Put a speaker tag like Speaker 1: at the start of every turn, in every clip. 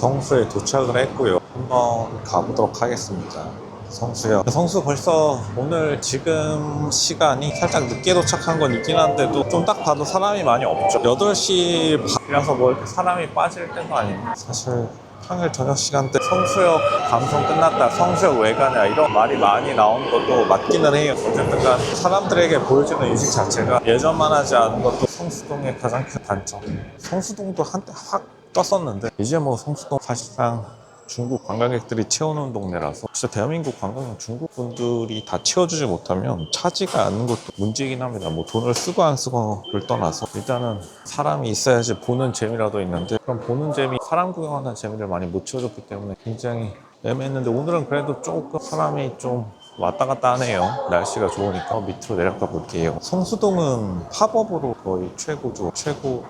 Speaker 1: 성수에 도착을 했고요. 한번 가보도록 하겠습니다. 성수요. 성수 벌써 오늘 지금 시간이 살짝 늦게 도착한 건 있긴 한데도 좀 딱 봐도 사람이 많이 없죠. 8시 반이라서 뭐 이렇게 사람이 빠질 때도 아닌데 사실 평일 저녁 시간대 성수역 감성 끝났다, 성수역 왜 가냐 이런 말이 많이 나오는 것도 맞기는 해요. 어쨌든 간 사람들에게 보여주는 인식 자체가 예전만 하지 않은 것도 성수동의 가장 큰 단점. 성수동도 한때 확 떴었는데 이제 뭐 성수동 사실상 중국 관광객들이 채우는 동네라서 진짜 대한민국 관광객 중국 분들이 다 채워주지 못하면 차지가 않는 것도 문제이긴 합니다. 뭐 돈을 쓰고 안 쓰고를 떠나서 일단은 사람이 있어야지 보는 재미라도 있는데 그럼 보는 재미, 사람 구경하는 재미를 많이 못 채워줬기 때문에 굉장히 애매했는데 오늘은 그래도 조금 사람이 좀 왔다 갔다 하네요. 날씨가 좋으니까 밑으로 내려가 볼게요. 성수동은 팝업으로 거의 최고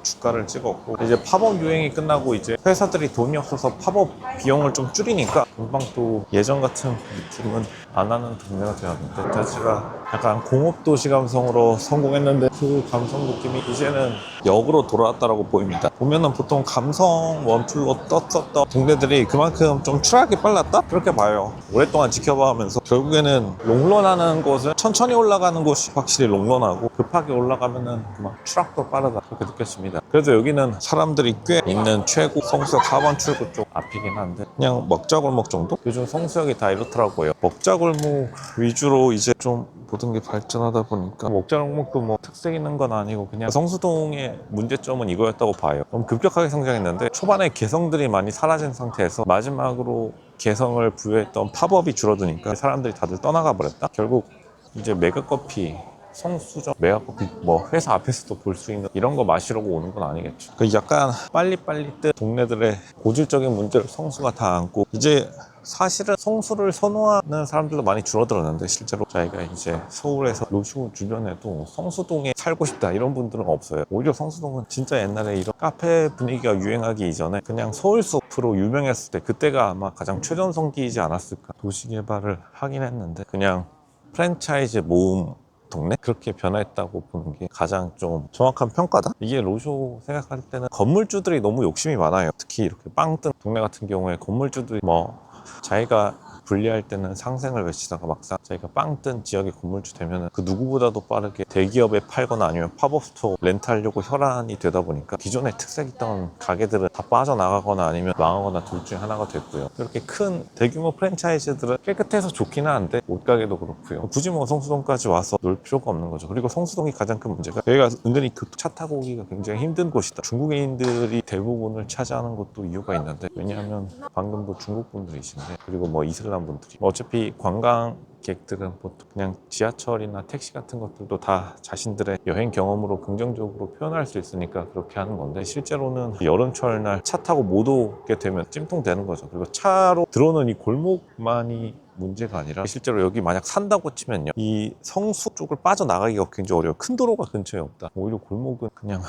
Speaker 1: 주가를 찍었고 이제 팝업 유행이 끝나고 이제 회사들이 돈이 없어서 팝업 비용을 좀 줄이니까 금방 또 예전 같은 느낌은 안 하는 동네가 되었는데 자체가 약간 공업도시 감성으로 성공했는데 그 감성 느낌이 이제는 역으로 돌아왔다라고 보입니다. 보면은 보통 감성 원툴로 떴었던 동네들이 그만큼 좀 추락이 빨랐다? 그렇게 봐요. 오랫동안 지켜봐오면서 결국에는 롱런하는 곳은 천천히 올라가는 곳이 확실히 롱런하고 급하게 올라가면은 그만 추락도 빠르다 그렇게 느꼈습니다. 그래서 여기는 사람들이 꽤 있는 최고 성수역 4번 출구 쪽 앞이긴 한데 그냥 먹자골목 정도? 요즘 성수역이 다 이렇더라고요. 먹자골목 위주로 이제 좀 모든 게 발전하다 보니까 먹자골목도 뭐 특색 있는 건 아니고 그냥 성수동의 문제점은 이거였다고 봐요. 너무 급격하게 성장했는데 초반에 개성들이 많이 사라진 상태에서 마지막으로 개성을 부여했던 팝업이 줄어드니까 사람들이 다들 떠나가 버렸다. 결국 이제 메가커피 성수점 메가커피 뭐 회사 앞에서도 볼 수 있는 이런 거 마시려고 오는 건 아니겠죠. 그 약간 빨리빨리 뜬 동네들의 고질적인 문제를 성수가 다 안고 이제 사실은 성수를 선호하는 사람들도 많이 줄어들었는데 실제로 저희가 이제 서울에서 로슈 주변에도 성수동에 살고 싶다 이런 분들은 없어요. 오히려 성수동은 진짜 옛날에 이런 카페 분위기가 유행하기 이전에 그냥 서울숲으로 유명했을 때 그때가 아마 가장 최전성기이지 않았을까. 도시개발을 하긴 했는데 그냥 프랜차이즈 모음 동네? 그렇게 변화했다고 보는 게 가장 좀 정확한 평가다? 이게 로쇼 생각할 때는 건물주들이 너무 욕심이 많아요. 특히 이렇게 빵 뜬 동네 같은 경우에 건물주들이 뭐 자기가 분리할 때는 상생을 외치다가 막상 자기가 빵 뜬 지역의 건물주 되면 그 누구보다도 빠르게 대기업에 팔거나 아니면 팝업 스토어 렌트하려고 혈안이 되다 보니까 기존에 특색 있던 가게들은 다 빠져나가거나 아니면 망하거나 둘 중에 하나가 됐고요. 이렇게 큰 대규모 프랜차이즈들은 깨끗해서 좋긴 한데 옷가게도 그렇고요. 굳이 뭐 성수동까지 와서 놀 필요가 없는 거죠. 그리고 성수동이 가장 큰 문제가 여기가 은근히 차 타고 오기가 굉장히 힘든 곳이다. 중국인들이 대부분을 차지하는 것도 이유가 있는데 왜냐하면 방금도 중국 분들이신데 그리고 뭐 이슬람 분들이 어차피 관광객들은 보통 그냥 지하철이나 택시 같은 것들도 다 자신들의 여행 경험으로 긍정적으로 표현할 수 있으니까 그렇게 하는 건데 실제로는 여름철날 차 타고 못 오게 되면 찜통되는 거죠. 그리고 차로 들어오는 이 골목만이 문제가 아니라 실제로 여기 만약 산다고 치면요 이 성수 쪽을 빠져나가기가 굉장히 어려워요. 큰 도로가 근처에 없다. 오히려 골목은 그냥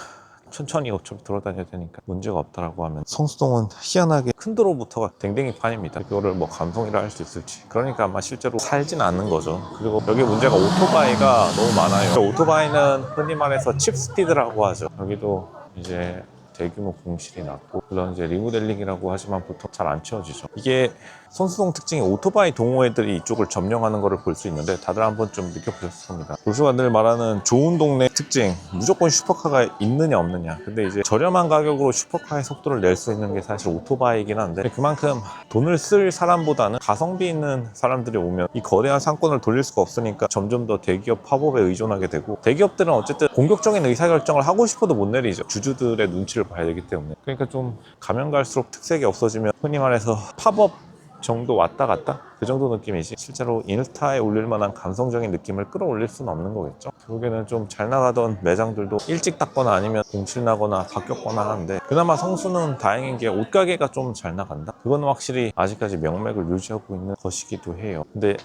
Speaker 1: 천천히 어차피 돌아다녀야 되니까 문제가 없다라고 하면 성수동은 희한하게 큰 도로부터가 댕댕이 판입니다. 이거를 뭐 감성이라 할 수 있을지 그러니까 아마 실제로 살진 않는 거죠. 그리고 여기 문제가 오토바이가 너무 많아요. 오토바이는 흔히 말해서 칩스피드라고 하죠. 여기도 이제 대규모 공실이 났고 물론 이제 리모델링이라고 하지만 보통 잘 안 채워지죠. 이게 성수동 특징이 오토바이 동호회들이 이쪽을 점령하는 것을 볼 수 있는데 다들 한번 좀 느껴보셨을 겁니다. 로쇼가 늘 말하는 좋은 동네 특징 무조건 슈퍼카가 있느냐 없느냐. 근데 이제 저렴한 가격으로 슈퍼카의 속도를 낼 수 있는 게 사실 오토바이이긴 한데 그만큼 돈을 쓸 사람보다는 가성비 있는 사람들이 오면 이 거대한 상권을 돌릴 수가 없으니까 점점 더 대기업 팝업에 의존하게 되고 대기업들은 어쨌든 공격적인 의사결정을 하고 싶어도 못 내리죠. 주주들의 눈치를 봐야 되기 때문에. 그러니까 좀 가면 갈수록 특색이 없어지면 흔히 말해서 팝업 정도 왔다 갔다? 그 정도 느낌이지 실제로 인스타에 올릴 만한 감성적인 느낌을 끌어올릴 수는 없는 거겠죠. 결국에는 좀 잘 나가던 매장들도 일찍 닫거나 아니면 공실 나거나 바뀌었거나 하는데 그나마 성수는 다행인 게 옷가게가 좀 잘 나간다? 그건 확실히 아직까지 명맥을 유지하고 있는 것이기도 해요. 근데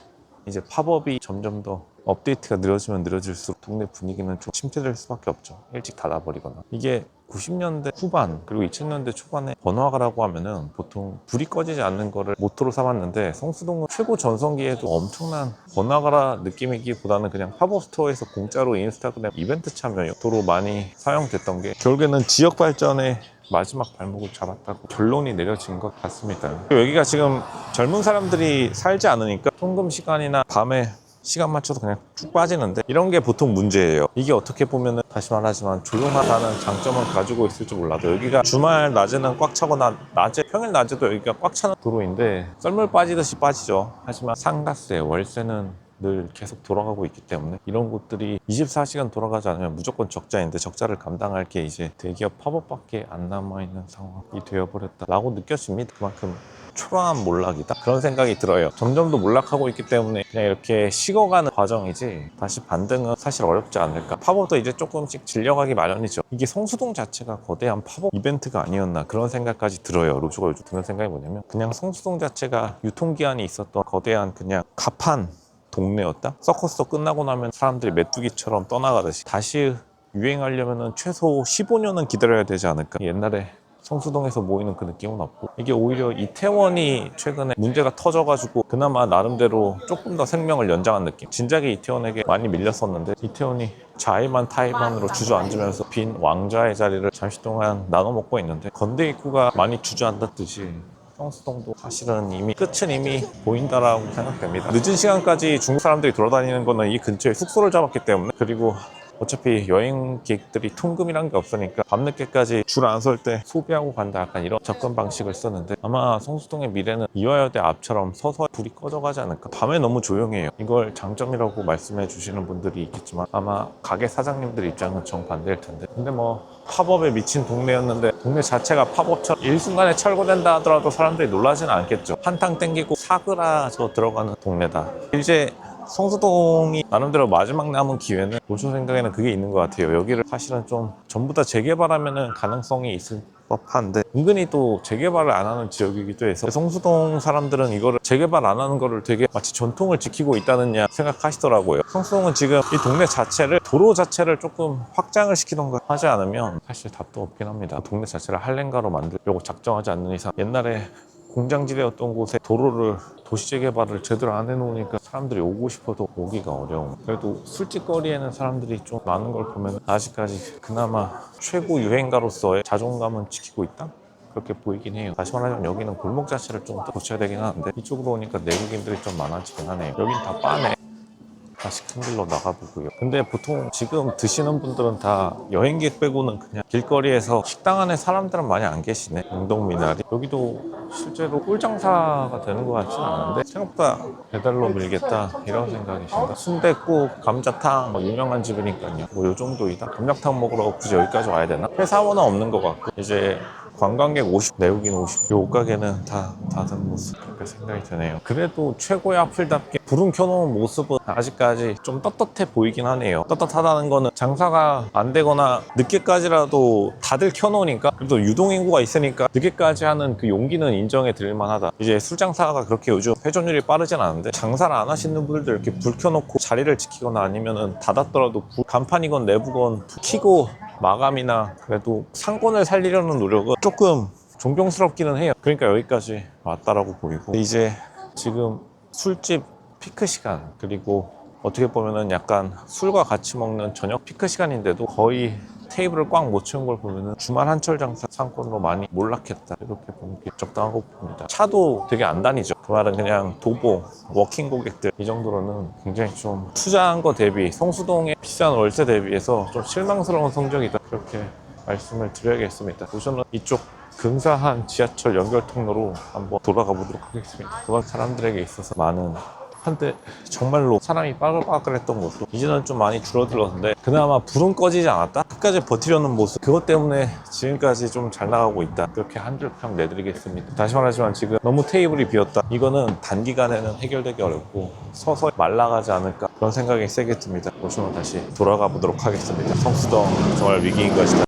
Speaker 1: 이제 팝업이 점점 더 업데이트가 느려지면 느려질수록 동네 분위기는 좀 침체될 수밖에 없죠. 일찍 닫아버리거나. 이게 90년대 후반 그리고 2000년대 초반에 번화가라고 하면은 보통 불이 꺼지지 않는 거를 모토로 삼았는데 성수동은 최고 전성기에도 엄청난 번화가라 느낌이기보다는 그냥 팝업 스토어에서 공짜로 인스타그램 이벤트 참여 도로 많이 사용됐던 게 결국에는 지역 발전에 마지막 발목을 잡았다고 결론이 내려진 것 같습니다. 여기가 지금 젊은 사람들이 살지 않으니까 통금 시간이나 밤에 시간 맞춰서 그냥 쭉 빠지는데 이런 게 보통 문제예요. 이게 어떻게 보면은 다시 말하지만 조용하다는 장점을 가지고 있을지 몰라도 여기가 주말 낮에는 꽉 차거나 낮에 평일 낮에도 여기가 꽉 차는 도로인데 썰물 빠지듯이 빠지죠. 하지만 상가세, 월세는 늘 계속 돌아가고 있기 때문에 이런 곳들이 24시간 돌아가지 않으면 무조건 적자인데 적자를 감당할 게 이제 대기업 팝업밖에 안 남아있는 상황이 되어버렸다라고 느껴집니다. 그만큼 초라한 몰락이다 그런 생각이 들어요. 점점 더 몰락하고 있기 때문에 그냥 이렇게 식어가는 과정이지 다시 반등은 사실 어렵지 않을까. 팝업도 이제 조금씩 질려가기 마련이죠. 이게 성수동 자체가 거대한 팝업 이벤트가 아니었나 그런 생각까지 들어요. 로즈가 요즘 드는 생각이 뭐냐면 그냥 성수동 자체가 유통기한이 있었던 거대한 그냥 가판 동네였다. 서커스 끝나고 나면 사람들이 메뚜기처럼 떠나가듯이 다시 유행하려면 최소 15년은 기다려야 되지 않을까. 옛날에 성수동에서 모이는 그 느낌은 없고 이게 오히려 이태원이 최근에 문제가 터져가지고 그나마 나름대로 조금 더 생명을 연장한 느낌. 진작에 이태원에게 많이 밀렸었는데 이태원이 자의만 타의만으로 주저앉으면서 빈 왕좌의 자리를 잠시 동안 나눠 먹고 있는데 건대 입구가 많이 주저앉았듯이 성수동도 사실은 이미 끝은 이미 보인다라고 생각됩니다. 늦은 시간까지 중국 사람들이 돌아다니는 거는 이 근처에 숙소를 잡았기 때문에 그리고 어차피 여행객들이 통금이란 게 없으니까 밤늦게까지 줄 안 설 때 소비하고 간다 약간 이런 접근 방식을 썼는데 아마 성수동의 미래는 이화여대 앞처럼 서서히 불이 꺼져가지 않을까. 밤에 너무 조용해요. 이걸 장점이라고 말씀해 주시는 분들이 있겠지만 아마 가게 사장님들 입장은 정반대일 텐데 근데 뭐 팝업에 미친 동네였는데 동네 자체가 팝업처럼 일순간에 철거된다 하더라도 사람들이 놀라지는 않겠죠. 한탕 땡기고 사그라져 들어가는 동네다. 이제 성수동이 나름대로 마지막 남은 기회는 로즈 생각에는 그게 있는 것 같아요. 여기를 사실은 좀 전부 다 재개발하면 가능성이 있을 법한데 은근히 또 재개발을 안 하는 지역이기도 해서 성수동 사람들은 이거를 재개발 안 하는 거를 되게 마치 전통을 지키고 있다는 냐 생각하시더라고요. 성수동은 지금 이 동네 자체를 도로 자체를 조금 확장을 시키던가 하지 않으면 사실 답도 없긴 합니다. 동네 자체를 할렌가로 만들려고 작정하지 않는 이상 옛날에 공장지대였던 곳에 도로를 도시재개발을 제대로 안 해놓으니까 사람들이 오고 싶어도 오기가 어려운. 그래도 술집거리에는 사람들이 좀 많은 걸 보면 아직까지 그나마 최고 유행가로서의 자존감은 지키고 있다? 그렇게 보이긴 해요. 다시 말하자면 여기는 골목 자체를 좀 더 고쳐야 되긴 하는데 이쪽으로 오니까 내국인들이 좀 많아지긴 하네요. 여긴 다 바네. 다시 큰 길로 나가보고요. 근데 보통 지금 드시는 분들은 다 여행객 빼고는 그냥 길거리에서 식당 안에 사람들은 많이 안 계시네. 영동미나리 여기도 실제로 꿀장사가 되는 것 같지는 않은데 생각보다 배달로 밀겠다 이런 생각이신가. 순댓국, 감자탕 뭐 유명한 집이니까요. 뭐 요 정도이다. 감자탕 먹으러 굳이 여기까지 와야 되나? 회사원은 없는 것 같고 이제 관광객 50, 내국인 50. 이 옷가게는 다 닫은 모습 그렇게 생각이 드네요. 그래도 최고의 아플답게 불은 켜놓은 모습은 아직까지 좀 떳떳해 보이긴 하네요. 떳떳하다는 거는 장사가 안 되거나 늦게까지라도 다들 켜놓으니까 그래도 유동인구가 있으니까 늦게까지 하는 그 용기는 인정해 드릴 만하다. 이제 술 장사가 그렇게 요즘 회전율이 빠르진 않은데 장사를 안 하시는 분들 이렇게 불 켜놓고 자리를 지키거나 아니면은 닫았더라도 간판이건 내부건 켜고 마감이나 그래도 상권을 살리려는 노력은 조금 존경스럽기는 해요. 그러니까 여기까지 왔다라고 보이고 이제 지금 술집 피크 시간 그리고 어떻게 보면은 약간 술과 같이 먹는 저녁 피크 시간인데도 거의 테이블을 꽉 못 채운 걸 보면은 주말 한철 장사 상권으로 많이 몰락했다 이렇게 보는 게 적당하고 봅니다. 차도 되게 안 다니죠. 그 말은 그냥 도보, 워킹 고객들 이 정도로는 굉장히 좀 투자한 거 대비 성수동의 비싼 월세 대비해서 좀 실망스러운 성적이다 그렇게 말씀을 드려야겠습니다. 우선은 이쪽 근사한 지하철 연결 통로로 한번 돌아가 보도록 하겠습니다. 그건 사람들에게 있어서 많은 한때 정말로 사람이 빠글빠글했던 곳도 이제는 좀 많이 줄어들었는데 그나마 불은 꺼지지 않았다? 끝까지 버티려는 모습 그것 때문에 지금까지 좀 잘 나가고 있다 그렇게 한 줄 평 내드리겠습니다. 다시 말하지만 지금 너무 테이블이 비었다 이거는 단기간에는 해결되기 어렵고 서서히 말라가지 않을까 그런 생각이 세게 듭니다. 보시면 다시 돌아가 보도록 하겠습니다. 성수동 정말 위기인 것이다.